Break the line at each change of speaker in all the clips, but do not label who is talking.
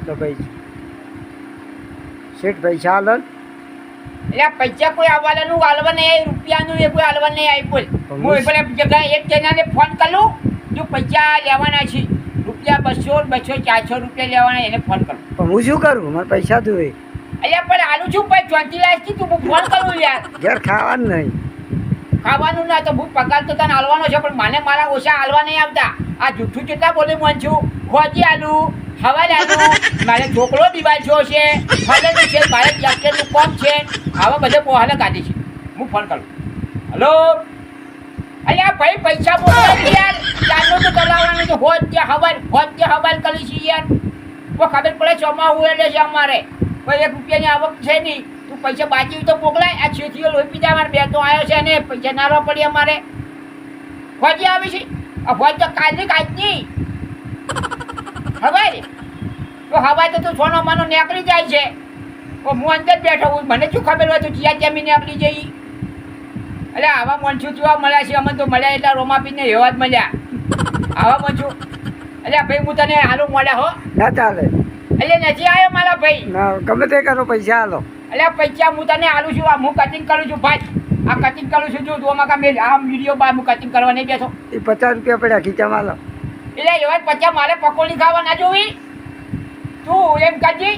તો ભાઈ શેઠ પૈસા હાલો
એટલે પૈસા કોઈ આવવાનું હાલવા નહીં, રૂપિયાનું એ કોઈ હાલવા નહીં આવી બોલ. હું પેલા જગ્યાએ એક જણાને ફોન કરું, જો પૈસા લેવાના છે રૂપિયા 200 400 રૂપિયા લેવાના, એને ફોન કરું.
પણ હું શું કરું, મારે પૈસા જોઈએ.
એટલે પણ આલું છું ભાઈ 24 લાખ થી તું ફોન કરું યાર.
ઘેર ખાવાનું નહીં.
ખાવાનું ના તો હું પગાર તો તને હાલવાનો છે, પણ મને મારા ઓછા હાલવા નહીં આવતા. આ જૂઠું કેટલા બોલી મન છું, ખોજી આલું હવા આલું, મારે છોકરો દિવાજો છે, ફાલેલું છે, મારે જાકેટનું કોમ છે, આવા બધા બોહાલે કાઢી છે. હું ફોન કરું. હલો અલ્યા ભાઈ પૈસા બોલાવ યાર, ચાલુ તો ચલાવવાનું છે. હોજ કે હવાલ કરી છે યાર. તો ખબર પડે ચોમા ઉડે છે અમારે, કોઈ 1 રૂપિયાની આવક છે નહીં. તું પૈસા બાકી તો મોકલાય. આ છેતીઓ લોહી પીધા અમારે બે તો આવ્યો છે, અને પૈસા નારવા પડી અમારે. હોજી આવી છે આ હોજ તો કાજની હવાય તો હવાય તો તું સોનો માનો નીકળી જાય છે. તો હું અંદર બેઠો હું, મને શું ખબર હોય તું જ્યાં જમીન નીકળી જઈ. એટલે આવા મનસું જોવા મળ્યા છે અમને તો. મળ્યા એટલા રોમાપીને એવા જ મળ્યા આવા મનસું. એટલે ભાઈ હું તને હાલું મળ્યા હો.
ના ચાલે.
એટલે નથી આવ્યો મારા ભાઈ.
ના ગમે તે કરો, પૈસા હાલો.
એટલે પૈસા હું તને હાલું છું. હું કટિંગ કરું છું ભાઈ, આ કટિંગ કરું છું. જો તું મેં આ વિડીયો બાદ હું કટિંગ કરવા નહીં બેઠો.
એ 50 રૂપિયા પડ્યા ખીચામાં હાલો.
એટલે એવા 50 મારે પકોડી ખાવા ના જોવી. તું એમ કરજી,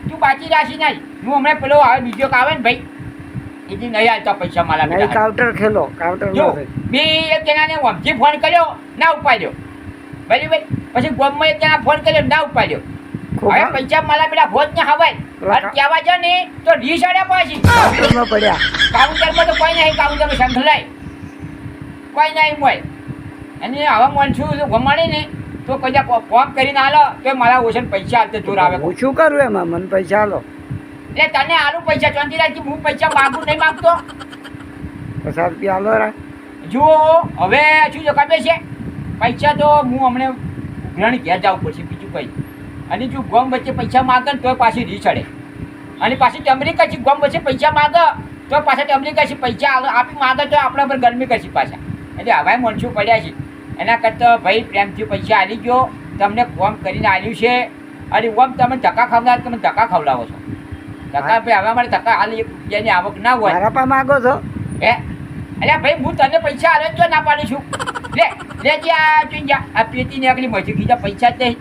તું બાકી રાશી નહીં. હું હમણાં પેલો હવે બીજો આવે ને ભાઈ, એથી નહીં હાલતા પૈસા મારા.
નહીં કાઉન્ટર ખેલો, કાઉન્ટર
જો બે એક જણાને વમથી ફોન કર્યો, ના ઉપાડ્યો. બરાબર. પછી ગોમમાં એક જણા ફોન કર્યો, ના ઉપાડ્યો. હવે પૈસા મારા પેલા ભોજ ને હવાય કહેવા છે ને તો ઢીસાડ્યા પાછી
કાઉન્ટરમાં પડ્યા.
કાઉન્ટરમાં તો કોઈ નહીં, કાઉન્ટરમાં સંભળાય કોઈ નહીં હોય. અને હવે મનસું ગમાડે ને તો કદાચ ફોન કરીને હાલો તો મારા ઓછન પૈસા હાલતે જોર આવે.
હું શું કરું એમાં, મને પૈસા હાલો.
એટલે તને હાલું પૈસા 24 લાખ, હું પૈસા માગું નહીં માગતો.
50 રૂપિયા હાલો રા.
જુઓ હવે શું છે ખબર છે, પૈસા તો હું હમણાં ઉઘરાણી ઘેર જવું પડશે, બીજું કંઈ. અને જો ગોમ વચ્ચે પૈસા માગે ને તો પાછી રી ચડે. અને પાછી ટમરી કરશે, ગોમ વચ્ચે પૈસા માગે તો પાછા ટમરી કરશે. પૈસા આપી માગે તો આપણા પર ગરમી કરશે પાછા. એટલે હવે મનસું પડ્યા છે. એના કરતાં ભાઈ પ્રેમથી પૈસા આલી ગયો, તમને કોમ કરીને આલ્યું છે. અને ઓમ તમે ધક્કા ખવડાવો, તમે ધક્કા ખવડાવો છો. ધક્કા ભાઈ હવે અમારે ધક્કા હાલ 1 રૂપિયાની આવક ના હોય.
મારા પા માગો છો
હે અલ્યા ભાઈ હું તને પૈસા હાલે જો ના પાડું છું. લે લેજે આ જોઈ જા, આ પેટી નીકળી મજૂર કીધા પૈસા જ નહીં.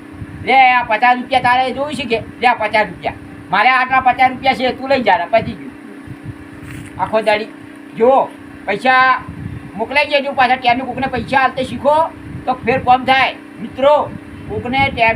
લે આ 50 રૂપિયા તારે જોઈ છે કે લે આ 50 રૂપિયા મારે આટલા 50 રૂપિયા છે, તું લઈ જા. પછી ગયું આખો દાડી. જો પૈસા મોકલાઈ જજો પાછા. ટાઈમે કોકને પૈસા હાલતે શીખો તો ફેર કોમ થાય મિત્રો. કોકને ટાઈમ